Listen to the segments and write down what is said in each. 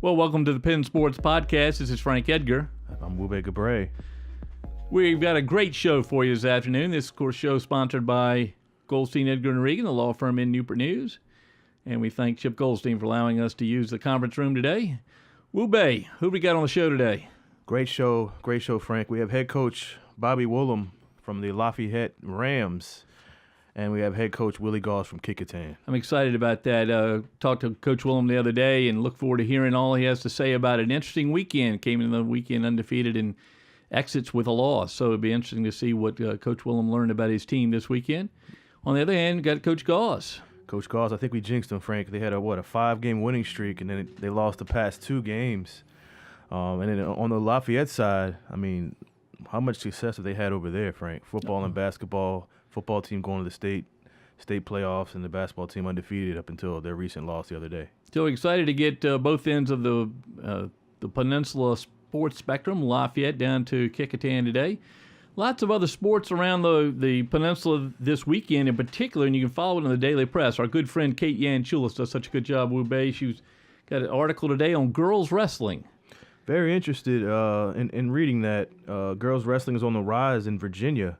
Well, welcome to the Pensports Podcast. This is Frank Edgar. I'm Willie Gause. We've got a great show for you this afternoon. This, of course, show is sponsored by Goldstein, Edgar & Regan, the law firm in Newport News. And we thank Chip Goldstein for allowing us to use the conference room today. Woo-Bay, who we got on the show today? Great show, Frank. We have head coach Bobby Woollum from the Lafayette Rams, and we have head coach Willie Gause from Kecoughtan. I'm excited about that. Talked to Coach Woollum the other day and look forward to hearing all he has to say about an interesting weekend. Came into the weekend undefeated and exits with a loss. So it'd be interesting to see what Coach Woollum learned about his team this weekend. On the other hand, we got Coach Gause. Coach Gause, I think we jinxed him, Frank. They had a 5-game winning streak, and then they lost the past 2 games. And then on the Lafayette side, I mean, how much success have they had over there, Frank? Football and basketball. Football team going to the state playoffs, and the basketball team undefeated up until their recent loss the other day. So excited to get both ends of the peninsula sports spectrum, Lafayette down to Kecoughtan today. Lots of other sports around the peninsula this weekend in particular, and you can follow it in the Daily Press. Our good friend Kate Yanchulis does such a good job, Wu-Bay. She's got an article today on girls wrestling. Very interested in reading that. Girls wrestling is on the rise in Virginia.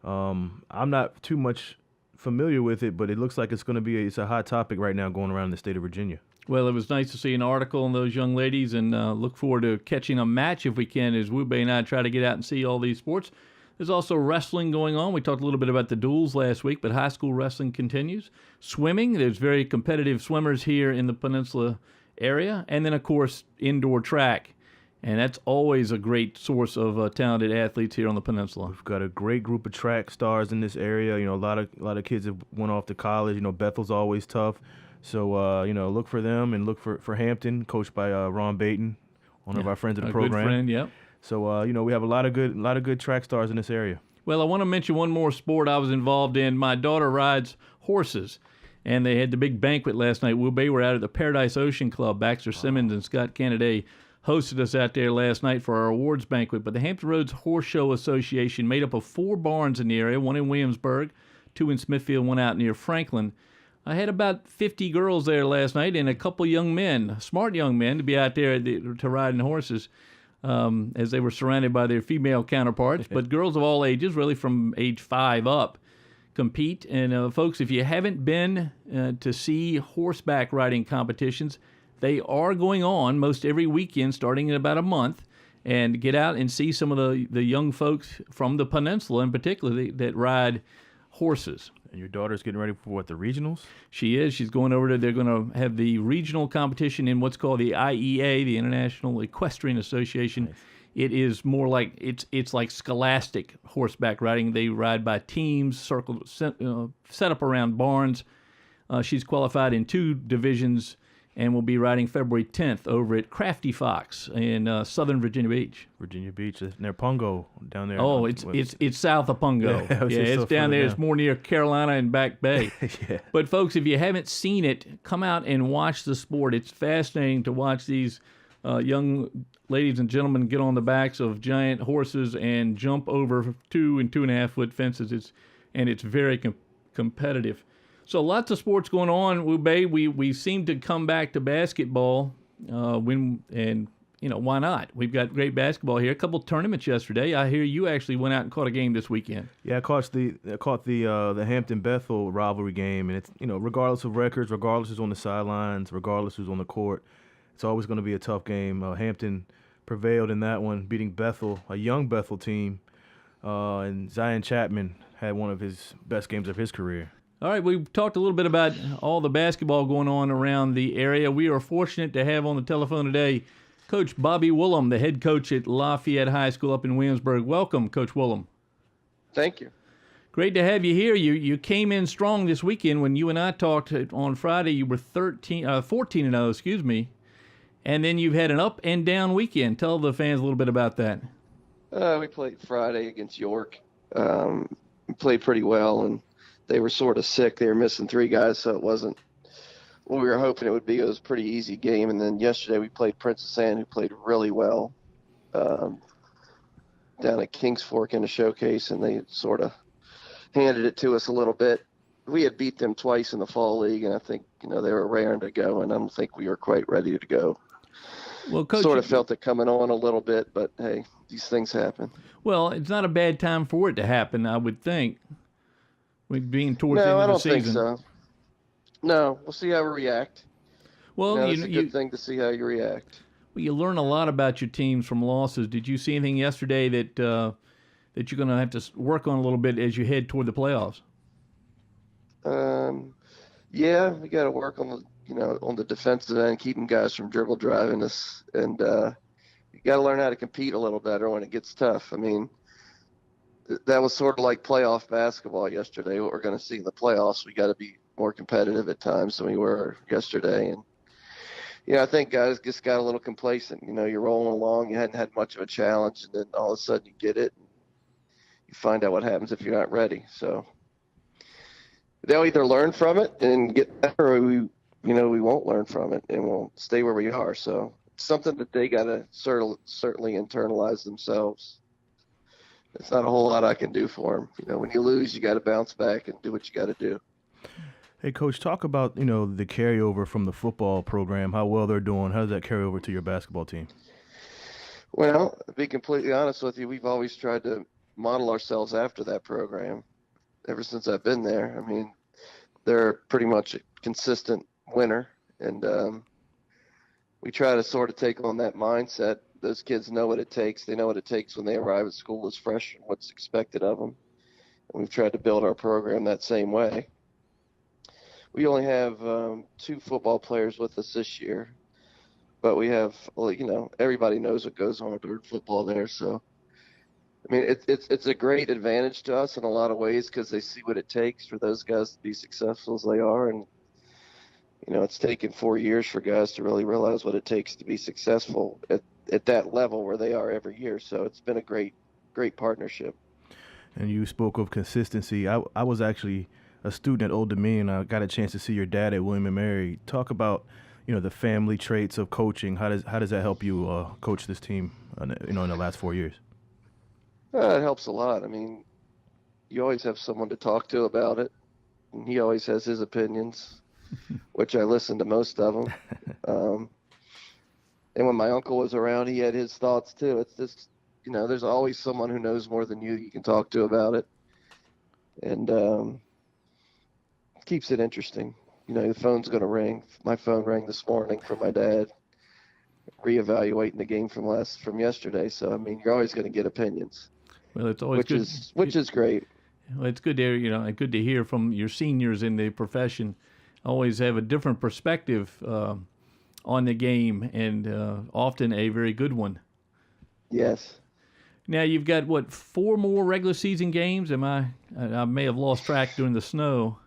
I'm not too much familiar with it, but it looks like it's a hot topic right now going around the state of Virginia. Well, it was nice to see an article on those young ladies, and look forward to catching a match if we can as Wu-Bay and I try to get out and see all these sports. There's also wrestling going on. We talked a little bit about the duels last week, but high school wrestling continues. Swimming, there's very competitive swimmers here in the peninsula area. And then, of course, indoor track. And that's always a great source of talented athletes here on the peninsula. We've got a great group of track stars in this area. You know, a lot of kids have went off to college. You know, Bethel's always tough. So, look for them and look for Hampton, coached by Ron Baton, one of our friends of the program. Good friend, yep. So, we have a lot of good track stars in this area. Well, I want to mention one more sport I was involved in. My daughter rides horses, and they had the big banquet last night. We were out at the Paradise Ocean Club. Baxter Simmons and Scott Kennedy hosted us out there last night for our awards banquet. But the Hampton Roads Horse Show Association, made up of 4 barns in the area, one in Williamsburg, 2 in Smithfield, 1 out near Franklin. I had about 50 girls there last night and a couple young men, smart young men, to be out there to riding horses as they were surrounded by their female counterparts. But girls of all ages, really from age 5 up, compete. And folks, if you haven't been to see horseback riding competitions, they are going on most every weekend starting in about a month, and get out and see some of the young folks from the peninsula in particular that ride horses. And your daughter's getting ready for the regionals? She is. She's going over to, they're going to have the regional competition in what's called the IEA, the International Equestrian Association. Nice. It is more like, it's like scholastic horseback riding. They ride by teams, set up around barns. She's qualified in 2 divisions, and will be riding February 10th over at Crafty Fox in southern Virginia Beach. Virginia Beach, near Pungo down there. Oh, it's south of Pungo. Yeah, it's down there. It's more near Carolina and Back Bay. Yeah. But folks, if you haven't seen it, come out and watch the sport. It's fascinating to watch these young ladies and gentlemen get on the backs of giant horses and jump over 2 and 2.5 foot fences. It's very competitive. So lots of sports going on, Wu-Bay. We seem to come back to basketball why not? We've got great basketball here. A couple tournaments yesterday. I hear you actually went out and caught a game this weekend. Yeah, I caught the Hampton Bethel rivalry game, and it's regardless of records, regardless who's on the sidelines, regardless who's on the court, it's always going to be a tough game. Hampton prevailed in that one, beating Bethel, a young Bethel team, and Zion Chapman had one of his best games of his career. All right, we've talked a little bit about all the basketball going on around the area. We are fortunate to have on the telephone today Coach Bobby Woollum, the head coach at Lafayette High School up in Williamsburg. Welcome, Coach Woollum. Thank you. Great to have you here. You came in strong this weekend. When you and I talked on Friday, you were 14-0, excuse me, and then you've had an up and down weekend. Tell the fans a little bit about that. We played Friday against York. We played pretty well, and they were sort of sick. They were missing 3 guys, so it wasn't what we were hoping it would be. It was a pretty easy game. And then yesterday we played Princess Anne, who played really well down at Kings Fork in a showcase, and they sort of handed it to us a little bit. We had beat them twice in the fall league, and I think they were raring to go, and I don't think we were quite ready to go Well, Coach, sort of felt it coming on a little bit, but hey, these things happen. well, it's not a bad time for it to happen, I would think. With being towards the No, end I of the don't think season. so. No, we'll see how we react. Well, It's a good thing to see how you react. Well, you learn a lot about your teams from losses. Did you see anything yesterday that that you're going to have to work on a little bit as you head toward the playoffs? Yeah, we got to work on the defensive end, keeping guys from dribble driving us, and you got to learn how to compete a little better when it gets tough. I mean, that was sort of like playoff basketball yesterday. What we're going to see in the playoffs, we got to be more competitive at times than we were yesterday, and I think guys just got a little complacent. You're rolling along. You hadn't had much of a challenge, and then all of a sudden you get it. And you find out what happens if you're not ready. So they'll either learn from it and get better, or we won't learn from it and we'll stay where we are. So it's something that they got to certainly internalize themselves. It's not a whole lot I can do for them. When you lose, you got to bounce back and do what you got to do. Hey, Coach, talk about, the carryover from the football program, how well they're doing. How does that carry over to your basketball team? Well, to be completely honest with you, we've always tried to model ourselves after that program ever since I've been there. I mean, they're pretty much a consistent winner, and we try to sort of take on that mindset. Those kids know what it takes. They know what it takes when they arrive at school as freshmen, what's expected of them. And we've tried to build our program that same way. We only have 2 football players with us this year, but we have, everybody knows what goes on during football there. So, I mean, it's a great advantage to us in a lot of ways because they see what it takes for those guys to be successful as they are. And, it's taken 4 years for guys to really realize what it takes to be successful at that level where they are every year. So it's been a great partnership. And you spoke of consistency. I was actually a student at Old Dominion. I got a chance to see your dad at William & Mary. Talk about, the family traits of coaching. How does that help you coach this team, in the last 4 years? It helps a lot. I mean, you always have someone to talk to about it, and he always has his opinions, which I listen to most of them. And when my uncle was around, he had his thoughts too. It's just, there's always someone who knows more than you can talk to about it. And keeps it interesting. The phone's going to ring. My phone rang this morning from my dad, reevaluating the game from yesterday. So, I mean, you're always going to get opinions. Well, it's always good. Which is great. Well, it's good to good to hear from your seniors in the profession. Always have a different perspective on the game, and often a very good one. Yes. Now you've got 4 more regular season games? I may have lost track during the snow.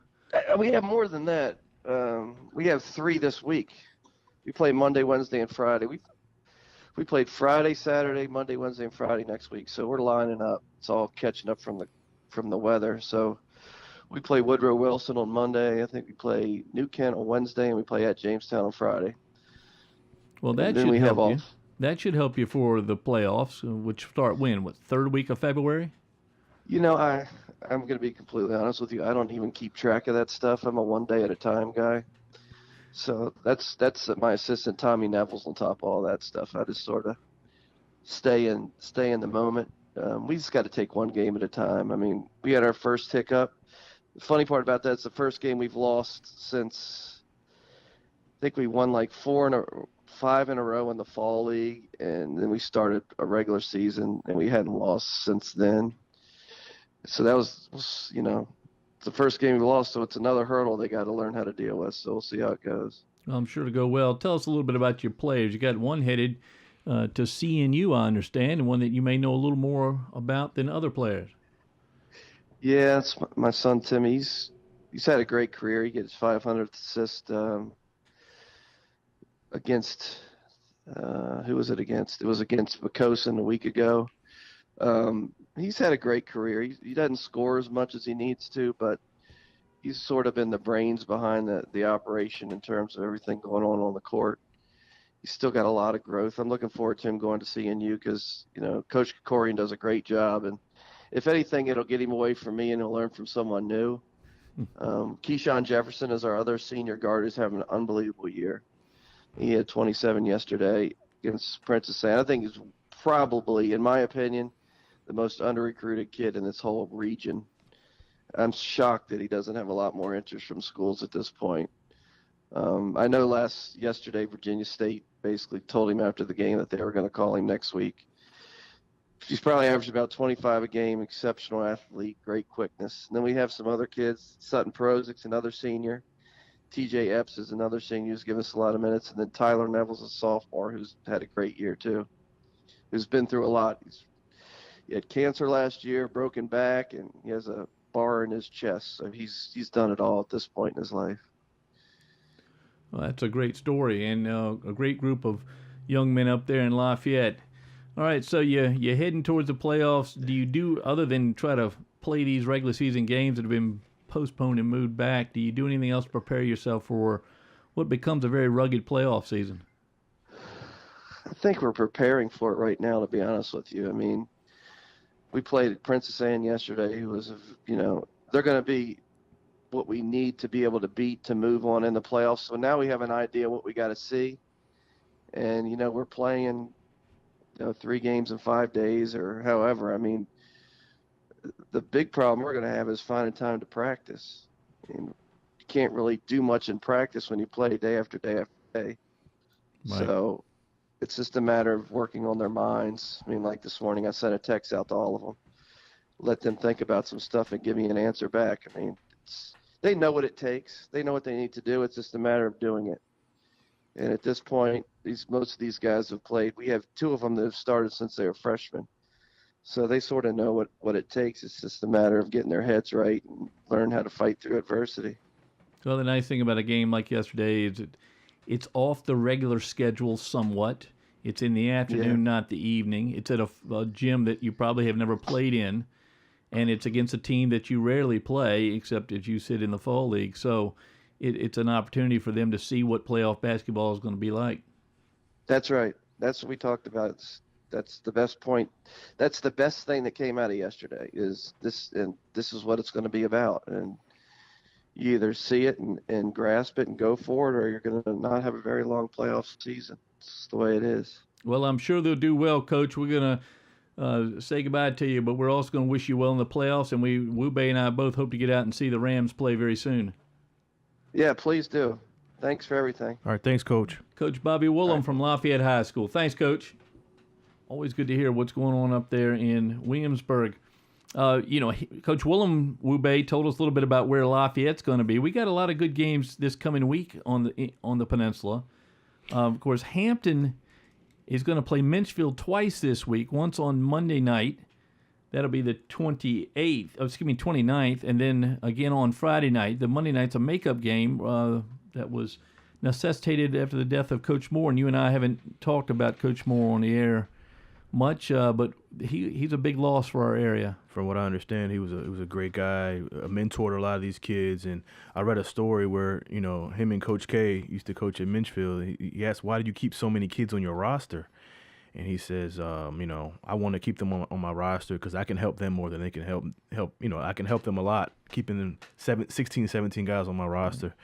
We have more than that. We have 3 this week. We play Monday, Wednesday, and Friday. We played Friday, Saturday, Monday, Wednesday, and Friday next week. So we're lining up. It's all catching up from the weather. So we play Woodrow Wilson on Monday. I think we play New Kent on Wednesday, and we play at Jamestown on Friday. Well, that should help you. That should help you for the playoffs, which start when? 3rd week of February? I'm going to be completely honest with you. I don't even keep track of that stuff. I'm a one day at a time guy. So that's my assistant Tommy Neville's on top of all that stuff. I just sort of stay in the moment. We just got to take one game at a time. I mean, we had our first hiccup. The funny part about that is the first game we've lost since I think we won like 5 in a row in the fall league, and then we started a regular season and we hadn't lost since then. So that was the first game we lost, so it's another hurdle they got to learn how to deal with. So we'll see how it goes. Well, I'm sure to go well. Tell us a little bit about your players. You got one headed to CNU, I understand, and one that you may know a little more about than other players. Yeah, it's my son Tim. He's had a great career. He gets his 500th assist against who was it against? It was against Kecoughtan a week ago. He's had a great career. He doesn't score as much as he needs to, but he's sort of been the brains behind the operation in terms of everything going on the court. He's still got a lot of growth. I'm looking forward to him going to CNU because, Coach Kecoughtan does a great job. And if anything, it'll get him away from me and he'll learn from someone new. Keyshawn Jefferson is our other senior guard who's having an unbelievable year. He had 27 yesterday against Princess Anne. I think he's probably, in my opinion, the most under-recruited kid in this whole region. I'm shocked that he doesn't have a lot more interest from schools at this point. I know yesterday Virginia State basically told him after the game that they were going to call him next week. He's probably averaged about 25 a game, exceptional athlete, great quickness. And then we have some other kids. Sutton Prozic's another senior. TJ Epps is another senior who's given us a lot of minutes. And then Tyler Neville's a sophomore who's had a great year too, who's been through a lot. He had cancer last year, broken back, and he has a bar in his chest. So he's done it all at this point in his life. Well, that's a great story, and a great group of young men up there in Lafayette. All right, so you're heading towards the playoffs. Do you do, other than try to play these regular season games that have been postponed and moved back, do you do anything else to prepare yourself for what becomes a very rugged playoff season? I think we're preparing for it right now, to be honest with you. I mean, we played at Princess Anne yesterday, who was, they're going to be what we need to be able to beat to move on in the playoffs. So now we have an idea what we got to see. And, we're playing 3 games in 5 days or however. I mean, the big problem we're going to have is finding time to practice. I mean, you can't really do much in practice when you play day after day after day. Right. So it's just a matter of working on their minds. I mean, like this morning, I sent a text out to all of them. Let them think about some stuff and give me an answer back. I mean, they know what it takes. They know what they need to do. It's just a matter of doing it. And at this point, most of these guys have played. We have 2 of them that have started since they were freshmen. So they sort of know what it takes. It's just a matter of getting their heads right and learn how to fight through adversity. Well, the nice thing about a game like yesterday is it's off the regular schedule somewhat. It's in the afternoon, not the evening. It's at a gym that you probably have never played in, and it's against a team that you rarely play, except as you sit in the fall league. So it's an opportunity for them to see what playoff basketball is going to be like. That's right. That's what we talked about. That's the best point. That's the best thing that came out of yesterday is this, and this is what it's going to be about. And you either see it and grasp it and go for it, or you're going to not have a very long playoff season. It's the way it is. Well, I'm sure they'll do well, Coach. We're going to say goodbye to you, but we're also going to wish you well in the playoffs, and Wube and I both hope to get out and see the Rams play very soon. Yeah, please do. Thanks for everything. All right, thanks, Coach. Coach Bobby Woollum from Lafayette High School. Thanks, Coach. Always good to hear what's going on up there in Williamsburg. Coach Woollum, Wube, told us a little bit about where Lafayette's going to be. We got a lot of good games this coming week on the peninsula. Of course, Hampton is going to play Menchfield twice this week, once on Monday night. That'll be the 29th, and then again on Friday night. The Monday night's a makeup game that was necessitated after the death of Coach Moore, and you and I haven't talked about Coach Moore on the air much, but he's a big loss for our area. From what I understand, he was a great guy, a mentor to a lot of these kids. And I read a story where him and Coach K used to coach at Menchfield. He asked, "Why did you keep so many kids on your roster?" And he says, I want to keep them on my roster because I can help them more than they can help. I can help them a lot, keeping them 16, 17 guys on my roster.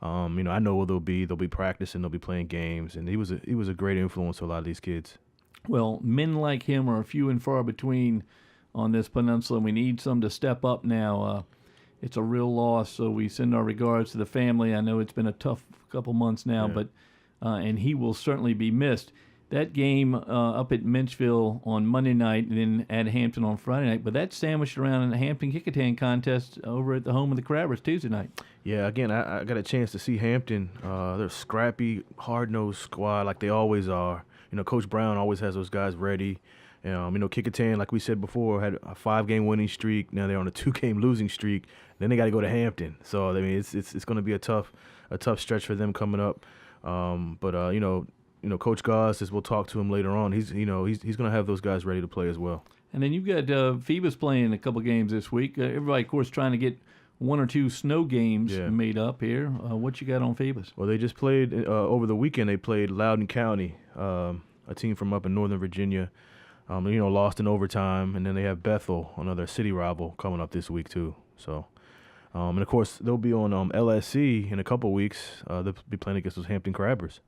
I know where they'll be practicing, they'll be playing games, and he was a great influence to a lot of these kids. Well, men like him are few and far between on this peninsula, and we need some to step up now. It's a real loss, so we send our regards to the family. I know it's been a tough couple months now, but and he will certainly be missed. That game up at Menchville on Monday night and then at Hampton on Friday night, but that's sandwiched around in the Hampton Kecoughtan contest over at the home of the Crabbers Tuesday night. Yeah, again, I got a chance to see Hampton. They're a scrappy, hard-nosed squad like they always are. Coach Brown always has those guys ready. Kecoughtan, like we said before, had a 5-game winning streak. Now they're on a 2-game losing streak. Then they got to go to Hampton. So I mean, it's going to be a tough stretch for them coming up. Coach Gause, as we'll talk to him later on, he's going to have those guys ready to play as well. And then you've got Phoebus playing a couple games this week. Everybody, of course, trying to get 1 or 2 snow games made up here. What you got on Phoebus? Well, they just played over the weekend. They played Loudoun County, a team from up in Northern Virginia. Lost in overtime, and then they have Bethel, another city rival, coming up this week too. So, and of course they'll be on LSC in a couple weeks. They'll be playing against those Hampton Crabbers.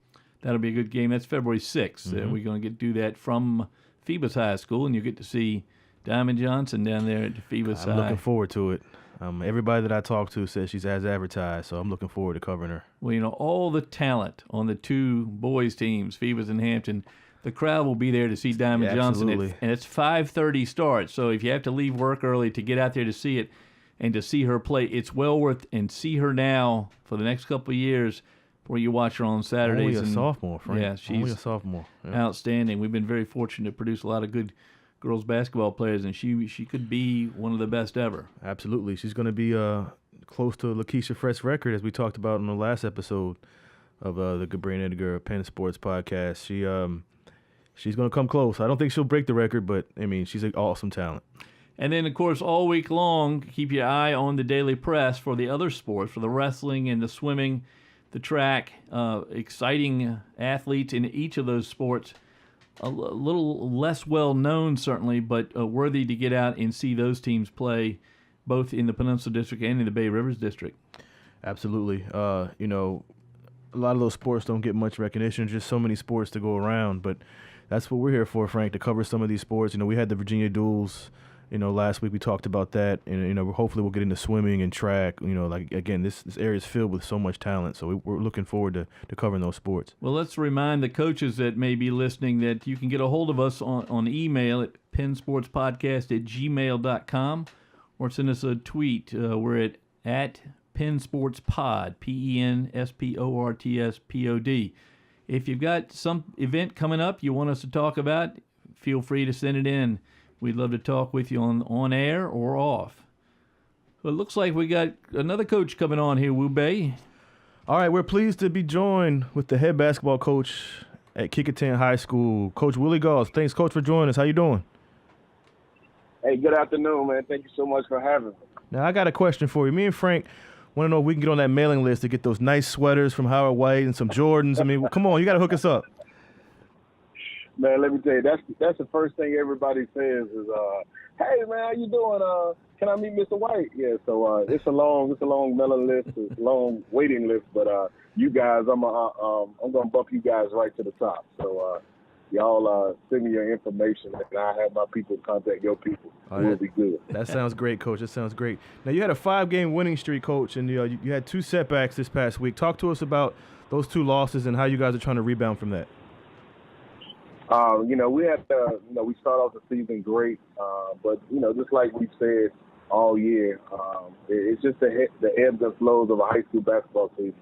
That'll be a good game. That's February 6th. We're going to do that from Phoebus High School, and you get to see Diamond Johnson down there at Phoebus High. I'm looking forward to it. Everybody that I talk to says she's as advertised, so I'm looking forward to covering her. Well, all the talent on the two boys teams, Phoebus and Hampton, the crowd will be there to see Diamond Johnson. And it's 5:30 start, so if you have to leave work early to get out there to see it and to see her play, it's well worth, and see her now for the next couple of years before you watch her on Saturdays. Only a sophomore, Frank. Yeah, she's only a sophomore. Yeah. Outstanding. We've been very fortunate to produce a lot of good girls basketball players, and she could be one of the best ever. Absolutely. She's going to be close to Lakeisha Fresh record, as we talked about in the last episode of the Gabriel Edgar Pensports Podcast. She's going to come close. I don't think she'll break the record, but, I mean, she's an awesome talent. And then, of course, all week long, keep your eye on the Daily Press for the other sports, for the wrestling and the swimming, the track, exciting athletes in each of those sports. A little less well-known, certainly, but worthy to get out and see those teams play, both in the Peninsula District and in the Bay Rivers District. Absolutely. A lot of those sports don't get much recognition, just so many sports to go around, but that's what we're here for, Frank, to cover some of these sports. We had the Virginia Duels, last week we talked about that, and, hopefully we'll get into swimming and track. Again, this area is filled with so much talent, so we're looking forward to covering those sports. Well, let's remind the coaches that may be listening that you can get a hold of us on email at pensportspodcast@gmail.com, or send us a tweet. We're at pensportspod, pensportspod. If you've got some event coming up you want us to talk about, feel free to send it in. We'd love to talk with you on air or off. So it looks like we got another coach coming on here, Wu Bei. All right, we're pleased to be joined with the head basketball coach at Kecoughtan High School, Coach Willie Gause. Thanks, Coach, for joining us. How you doing? Hey, good afternoon, man. Thank you so much for having me. Now, I got a question for you. Me and Frank want to know if we can get on that mailing list to get those nice sweaters from Howard White and some Jordans. I mean, come on, you got to hook us up. Man, let me tell you, that's the first thing everybody says is, "Hey, man, how you doing? Can I meet Mr. White?" Yeah, so it's a long mailing list, it's a long waiting list, but you guys, I'm gonna bump you guys right to the top. So y'all send me your information, and I have my people contact your people. We'll be good. That sounds great, Coach. That sounds great. Now, you had a 5-game winning streak, Coach, and you had 2 setbacks this past week. Talk to us about those 2 losses and how you guys are trying to rebound from that. We had we start off the season great, but just like we've said all year, it's just the ebbs and flows of a high school basketball season.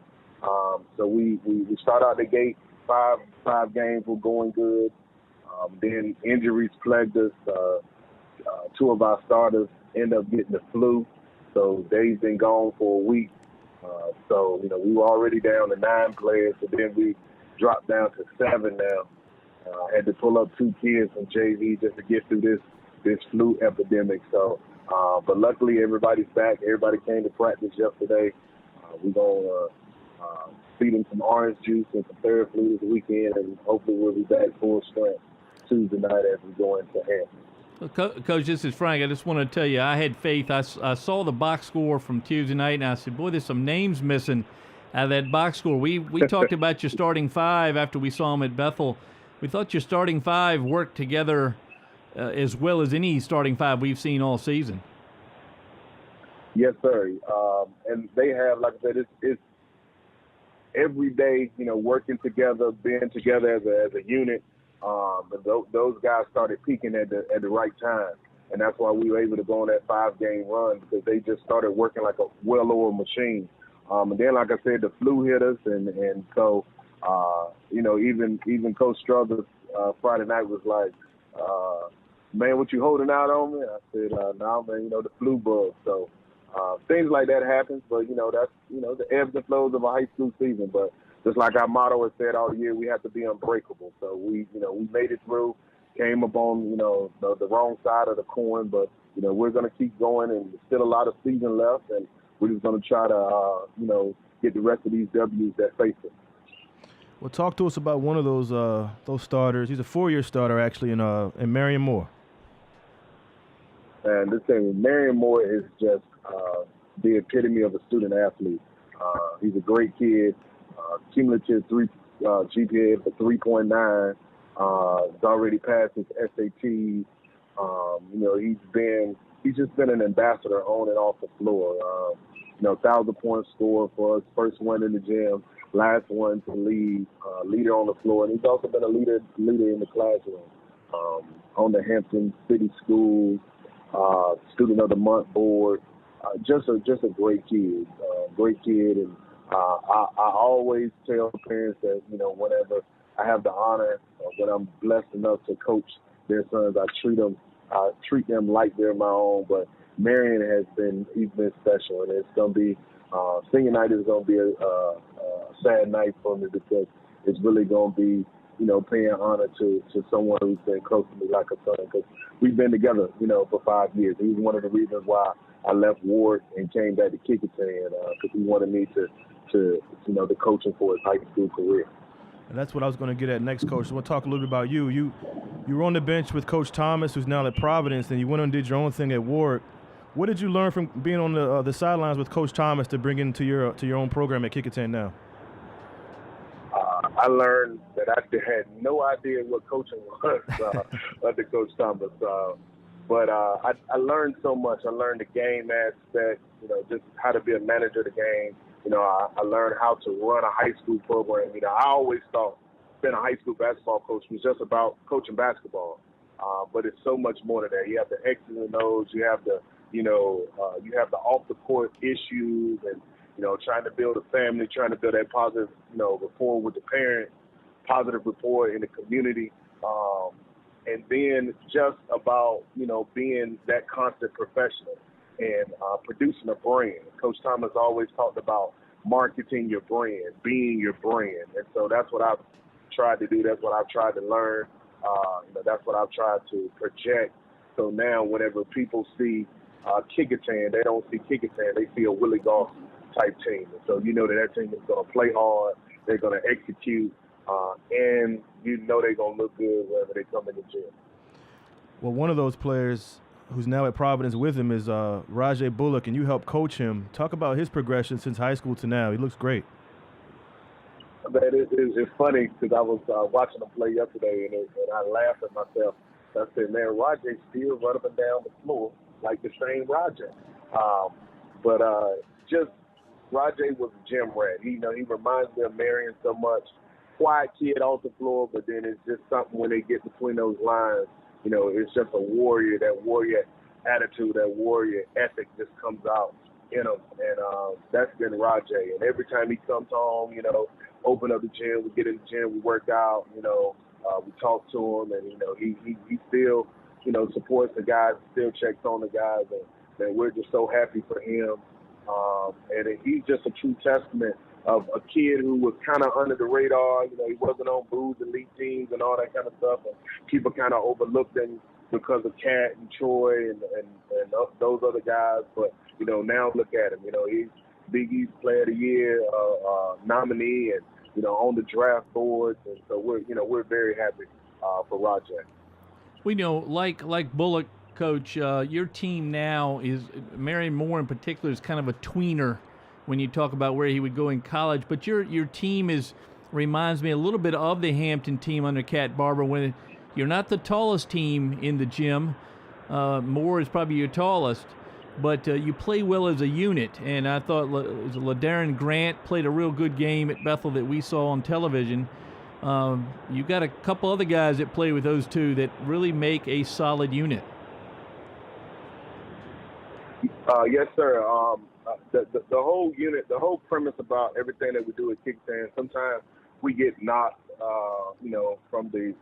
So we start out the gate, five games were going good. Then injuries plagued us. 2 of our starters end up getting the flu, so they've been gone for a week. So we were already down to 9 players, but then we dropped down to 7 now. Had to pull up 2 kids from JV just to get through this flu epidemic. So, but luckily everybody's back. Everybody came to practice yesterday. We're gonna feed them some orange juice and some Theraflu this weekend, and hopefully we'll be back full strength Tuesday night as we go into Hampton. Coach, this is Frank. I just want to tell you, I had faith. I saw the box score from Tuesday night, and I said, boy, there's some names missing out of that box score. We talked about your starting 5 after we saw them at Bethel. We thought your starting 5 worked together as well as any starting 5 we've seen all season. Yes, sir. And they have, like I said, it's every day, working together, being together as a unit. And those guys started peaking at the right time. And that's why we were able to go on that 5-game run, because they just started working like a well-oiled machine. And then, like I said, the flu hit us, and so even Coach Struthers Friday night was like, "Man, what you holding out on me?" I said, "No, man, the flu bug." So things like that happens, but that's the ebbs and flows of a high school season. But just like our motto has said all year, we have to be unbreakable. So we made it through, came up on the wrong side of the coin, but we're gonna keep going, and there's still a lot of season left, and we're just gonna try to get the rest of these W's that face us. Well, talk to us about one of those starters. He's a 4-year starter, actually, in Marion Moore. And this thing, Marion Moore is just the epitome of a student athlete. He's a great kid, cumulative GPA of 3.9. He's already passed his SAT. He's just been an ambassador on and off the floor. 1,000-point scorer for us, first one in the gym, last one to lead, leader on the floor, and he's also been a leader in the classroom. On the Hampton City Schools, Student of the Month board, just a great kid, and I always tell parents that whenever I have the honor, when I'm blessed enough to coach their sons, I treat them like they're my own. But Marion he's been special, and it's gonna be senior night is gonna be a sad night for me because it's really gonna be paying honor to someone who's been close to me like a son, because we've been together for 5 years. He's one of the reasons why I left Ward and came back to Kecoughtan, because he wanted me to the coaching for his high school career. And that's what I was going to get at next, Coach. So we'll talk a little bit about you. You were on the bench with Coach Thomas, who's now at Providence, and you went and did your own thing at Ward. What did you learn from being on the sidelines with Coach Thomas to bring into your own program at Kecoughtan now? I learned that I had no idea what coaching was under Coach Thomas. But I learned so much. I learned the game aspect, just how to be a manager of the game. I learned how to run a high school program. I always thought being a high school basketball coach was just about coaching basketball. But it's so much more than that. You have the X's and O's. You have the, you have the off the court issues and, trying to build a family, trying to build that positive, rapport with the parents, positive rapport in the community. And then just about, being that constant professional and producing a brand. Coach Thomas always talked about marketing your brand, being your brand. And so that's what I've tried to do. That's what I've tried to learn. That's what I've tried to project. So now whenever people see Kecoughtan, they don't see Kecoughtan, they see a Willie Gause type team. And so that team is going to play hard, they're going to execute, and they're going to look good whenever they come in the gym. Well, one of those players who's now at Providence with him is Rajay Bullock, and you helped coach him. Talk about his progression since high school to now. He looks great. Man, it's funny because I was watching him play yesterday, and I laughed at myself. I said, man, Rajay still run up and down the floor like the same Rajay. But Rajay was a gym rat. He reminds me of Marion so much. Quiet kid off the floor, but then it's just something when they get between those lines. It's just a warrior. That warrior attitude, that warrior ethic just comes out in him. And that's been Rajay. And every time he comes home, open up the gym, we get in the gym, we work out, we talk to him, and, he still, supports the guys, still checks on the guys, and we're just so happy for him. And he's just a true testament of a kid who was kind of under the radar. He wasn't on Boo's elite teams and all that kind of stuff. And people kind of overlooked him because of Cat and Troy and those other guys. But, now look at him. He's Big East Player of the Year nominee and, on the draft boards. And so we're very happy for Rajay. We know, like Bullock, Coach, your team now is, Marion Moore in particular, is kind of a tweener when you talk about where he would go in college. But your team reminds me a little bit of the Hampton team under Cat Barber. When you're not the tallest team in the gym, Moore is probably your tallest, but you play well as a unit. And I thought LaDarren Grant played a real good game at Bethel that we saw on television. You got a couple other guys that play with those two that really make a solid unit. Yes, sir. The whole unit, the whole premise about everything that we do at Kecoughtan, sometimes we get knocked, from the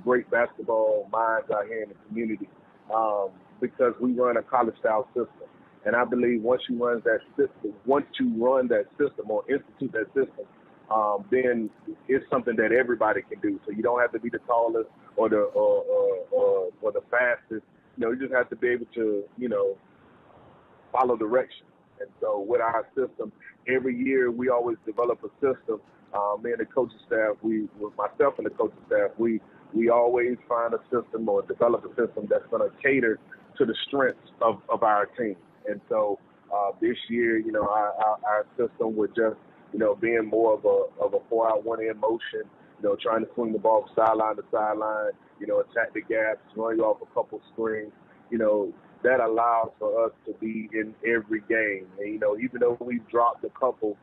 great basketball minds out here in the community, because we run a college-style system. And I believe once you run that system or institute that system, then it's something that everybody can do. So you don't have to be the tallest or the fastest. You just have to be able to, follow direction. And so with our system, every year we always develop a system. Me and the coaching staff, with myself and the coaching staff, we always find a system or develop a system that's going to cater to the strengths of our team. And so this year, our system would just being more of a 4-out, 1-in motion, trying to swing the ball from sideline to sideline, attack the gaps, run you off a couple screens, that allows for us to be in every game. And, even though we've dropped a couple,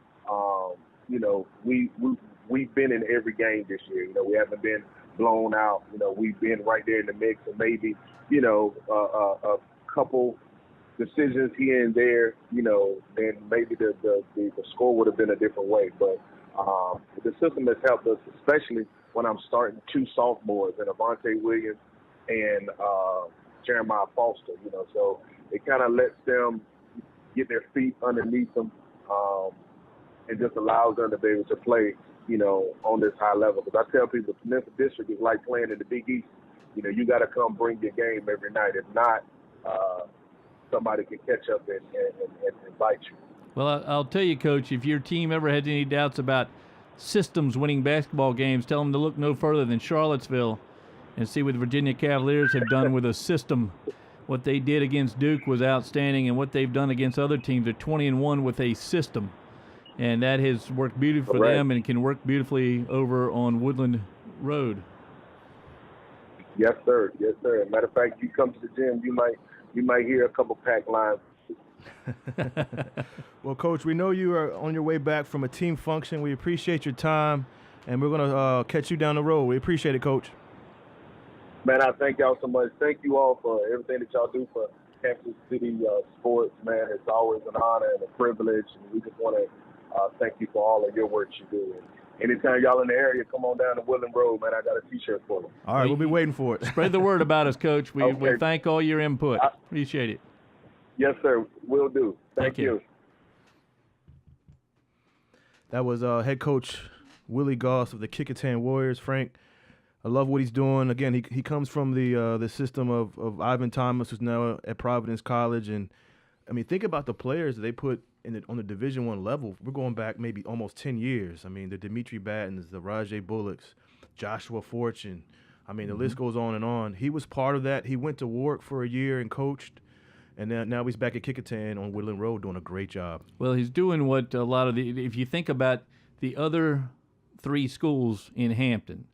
we've been in every game this year. We haven't been blown out. We've been right there in the mix, and maybe, a couple decisions here and there, then maybe the score would have been a different way. But the system has helped us, especially when I'm starting 2 sophomores, and Avante Williams and Jeremiah Foster, so it kind of lets them get their feet underneath them, and just allows them to be able to play, on this high level. Because I tell people, the Peninsula District is like playing in the Big East. You got to come bring your game every night. If not, somebody can catch up and bite you. Well, I'll tell you, Coach, if your team ever had any doubts about systems winning basketball games, tell them to look no further than Charlottesville and see what the Virginia Cavaliers have done with a system. What they did against Duke was outstanding, and what they've done against other teams, they're 20-1 with a system. And that has worked beautifully for them and can work beautifully over on Woodland Road. Yes, sir. Yes, sir. Matter of fact, you come to the gym, you might hear a couple pack lines. Well, Coach, we know you are on your way back from a team function. We appreciate your time, and we're going to catch you down the road. We appreciate it, Coach. Man, I thank y'all so much. Thank you all for everything that y'all do for Kansas City sports, man. It's always an honor and a privilege, and we just want to thank you for all of your work you do. And anytime y'all in the area, come on down to William Road, man. I got a T-shirt for you. All right, we'll be waiting for it. Spread the word about us, Coach. We Okay. thank all your input. Appreciate it. Yes, sir. Will do. Thank you. That was head coach Willie Gause of the Kecoughtan Warriors. Frank, I love what he's doing. Again, he comes from the system of Ivan Thomas, who's now at Providence College. And, I mean, think about the players that they put on the Division I level. We're going back maybe almost 10 years. I mean, the Dimitri Battens, the Rajay Bullocks, Joshua Fortune. I mean, the list goes on and on. He was part of that. He went to Warwick for a year and coached. And now he's back at Kecoughtan on Woodland Road doing a great job. Well, he's doing what a lot of if you think about the other 3 schools in Hampton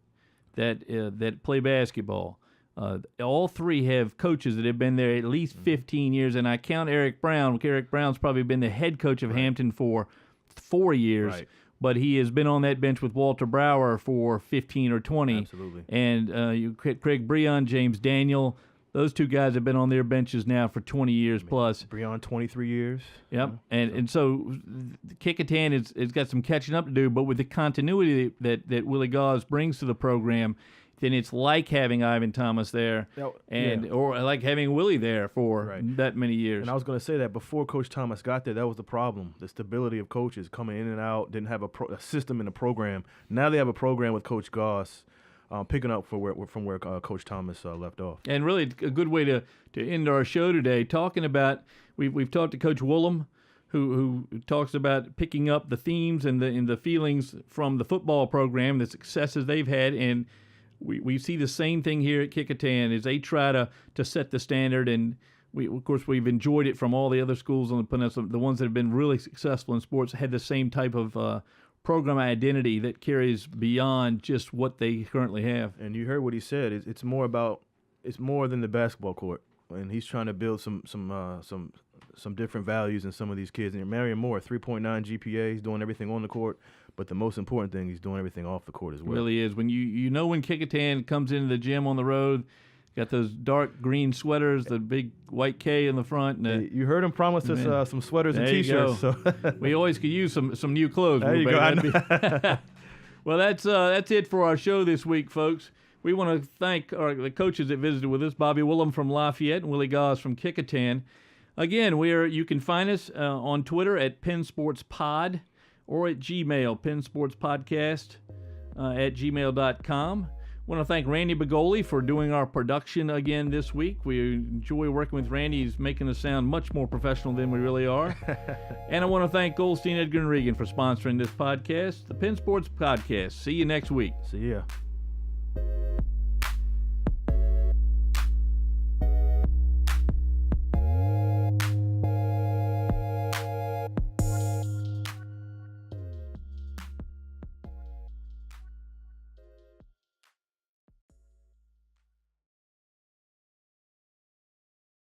that play basketball, all 3 have coaches that have been there at least 15 years. And I count Eric Brown. Eric Brown's probably been the head coach of Hampton for 4 years. Right. But he has been on that bench with Walter Brower for 15 or 20. Absolutely. And Craig Breon, James Daniel, those 2 guys have been on their benches now for 20 years plus. Breon, 23 years. Yep. And so Kecoughtan has got some catching up to do, but with the continuity that Willie Gause brings to the program, then it's like having Ivan Thomas there or like having Willie there for that many years. And I was going to say that before Coach Thomas got there, that was the problem. The stability of coaches coming in and out, didn't have a system in the program. Now they have a program with Coach Gause. Picking up from where Coach Thomas left off. And really a good way to end our show today, talking about, we've talked to Coach Woollum, who talks about picking up the themes and the feelings from the football program, the successes they've had, and we see the same thing here at Kecoughtan as they try to set the standard, and we've enjoyed it from all the other schools on the peninsula. The ones that have been really successful in sports had the same type of program identity that carries beyond just what they currently have. And you heard what he said. It's more than the basketball court, and he's trying to build some different values in some of these kids. And Marion Moore, 3.9 GPA, he's doing everything on the court, but the most important thing, he's doing everything off the court as well. It really is. When when Kecoughtan comes into the gym on the road, got those dark green sweaters, the big white K in the front. And you heard him promise us some sweaters and T-shirts. So we always could use some new clothes. There you go. Well, that's it for our show this week, folks. We want to thank the coaches that visited with us, Bobby Woollum from Lafayette and Willie Gause from Kecoughtan. Again, you can find us on Twitter at Pensports Pod or at Gmail, Pensports Podcast at gmail.com. I want to thank Randy Begoli for doing our production again this week. We enjoy working with Randy. He's making us sound much more professional than we really are. And I want to thank Goldstein, Edgar, and Regan for sponsoring this podcast, the Pensports Podcast. See you next week. See ya.